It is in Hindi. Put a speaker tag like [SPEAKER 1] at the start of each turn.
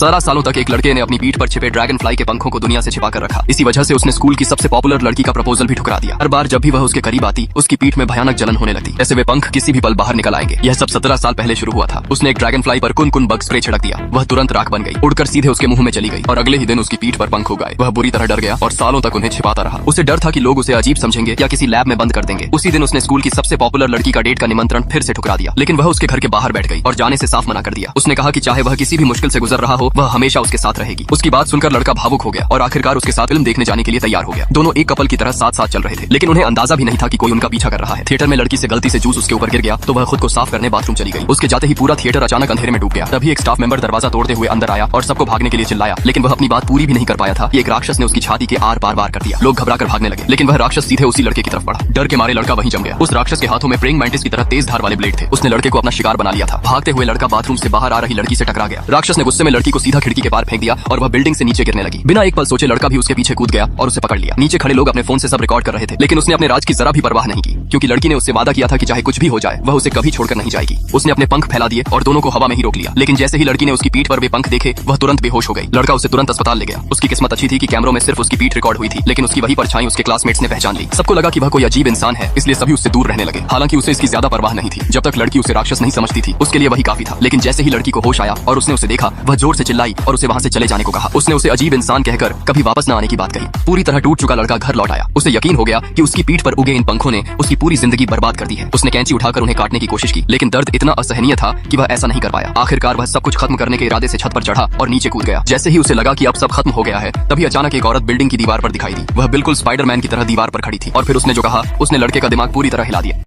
[SPEAKER 1] 17 सालों तक एक लड़के ने अपनी पीठ पर छिपे ड्रैगन फ्लाई के पंखों को दुनिया से छिपा कर रखा। इसी वजह से उसने स्कूल की सबसे पॉपुलर लड़की का प्रपोजल भी ठुकरा दिया। हर बार जब भी वह उसके करीब आती, उसकी पीठ में भयानक जलन होने लगती, जैसे वे पंख किसी भी पल बाहर निकल आएंगे। यह सब 17 साल पहले शुरू हुआ था। उसने एक ड्रैगन फ्लाई पर कुन बग स्प्रे छिड़क दिया। वह तुरंत राख बन गई, उड़कर सीधे उसके मुंह में चली गई और अगले ही दिन उसकी पीठ पर पंख हो गए। वह बुरी तरह डर गया और सालों तक उन्हें छिपाता रहा। उसे डर था कि लोग उसे अजीब समझेंगे या किसी लैब में बंद कर देंगे। उसी दिन उसने स्कूल की सबसे पॉपुलर लड़की का डेट का निमंत्रण फिर से ठुकरा दिया, लेकिन वह उसके घर के बाहर बैठ गई और जाने से साफ मना कर दिया। उसने कहा कि चाहे वह किसी भी मुश्किल से गुजर रहा हो, वह हमेशा उसके साथ रहेगी। उसकी बात सुनकर लड़का भावुक हो गया और आखिरकार उसके साथ फिल्म देखने जाने के लिए तैयार हो गया। दोनों एक कपल की तरह साथ साथ चल रहे थे, लेकिन उन्हें अंदाजा भी नहीं था कि कोई उनका पीछा कर रहा है। थिएटर में लड़की से गलती से जूस उसके ऊपर गिर गया तो वह खुद को साफ करने बाथरूम चली गई। उसके जाते ही पूरा थिएटर अचानक अंधेरे में डूब गया। तभी एक स्टाफ मेंबर दरवाजा तोड़ते हुए अंदर आया और सबको भागने के लिए चिल्लाया, लेकिन वह अपनी बात पूरी भी नहीं कर पाया था कि एक राक्षस ने उसकी छाती के आर पार वार कर दिया। लोग घबराकर भागने लगे, लेकिन वह राक्षस सीधे उसी लड़के की तरफ बढ़ा। डर के मारे लड़का वहीं जम गया। उस राक्षस के हाथों में प्रेइंग मैंटिस की तरह तेज धार वाले ब्लेड थे। उसने लड़के को अपना शिकार बना लिया था। भागते हुए लड़का बाथरूम से बाहर आ रही लड़की से टकरा गया। राक्षस ने गुस्से में लड़की को सीधा खिड़की के पार फेंक दिया और वह बिल्डिंग से नीचे गिरने लगी। बिना एक पल सोचे लड़का भी उसके पीछे कूद गया और उसे पकड़ लिया। नीचे खड़े लोग अपने फोन से सब रिकॉर्ड कर रहे थे, लेकिन उसने अपने राज की जरा भी परवाह नहीं की, क्योंकि लड़की ने उससे वादा किया था कि चाहे कुछ भी हो जाए वह उसे कभी छोड़कर नहीं जाएगी। उसने अपने पंख फैला दिए और दोनों को हवा में ही रोक लिया, लेकिन जैसे ही लड़की ने उसकी पीठ पर वे पंख देखे, वह तुरंत बेहोश हो गई। लड़का उसे तुरंत अस्पताल ले गया। उसकी किस्मत अच्छी थी कि कैमरों में सिर्फ उसकी पीठ रिकॉर्ड हुई थी, लेकिन उसकी वही परछाई उसके क्लासमेट्स ने पहचान ली। सबको लगा कि वह कोई अजीब इंसान है, इसलिए सभी उससे दूर रहने लगे। हालांकि उसे इसकी ज्यादा परवाह नहीं थी। जब तक लड़की उसे राक्षस नहीं समझती थी, उसके लिए वही काफी था। लेकिन जैसे ही लड़की को होश आया और उसने उसे देखा, वह जोर से चिल्लाई और उसे वहां से चले जाने को कहा। उसने उसे अजीब इंसान कहकर कभी वापस न आने की बात कही। पूरी तरह टूट चुका लड़का घर लौट आया। उसे यकीन हो गया कि उसकी पीठ पर उगे इन पंखों ने उसकी पूरी जिंदगी बर्बाद कर दी है। उसने कैंची उठाकर उन्हें काटने की कोशिश की, लेकिन दर्द इतना असहनीय था कि वह ऐसा नहीं कर पाया। आखिरकार वह सब कुछ खत्म करने के इरादे से छत पर चढ़ा और नीचे कूद गया। जैसे ही उसे लगा कि अब सब खत्म हो गया है, तभी अचानक एक औरत बिल्डिंग की दीवार पर दिखाई दी। वह बिल्कुल स्पाइडरमैन की तरह दीवार पर खड़ी थी और फिर उसने जो कहा, उसने लड़के का दिमाग पूरी तरह हिला दिया।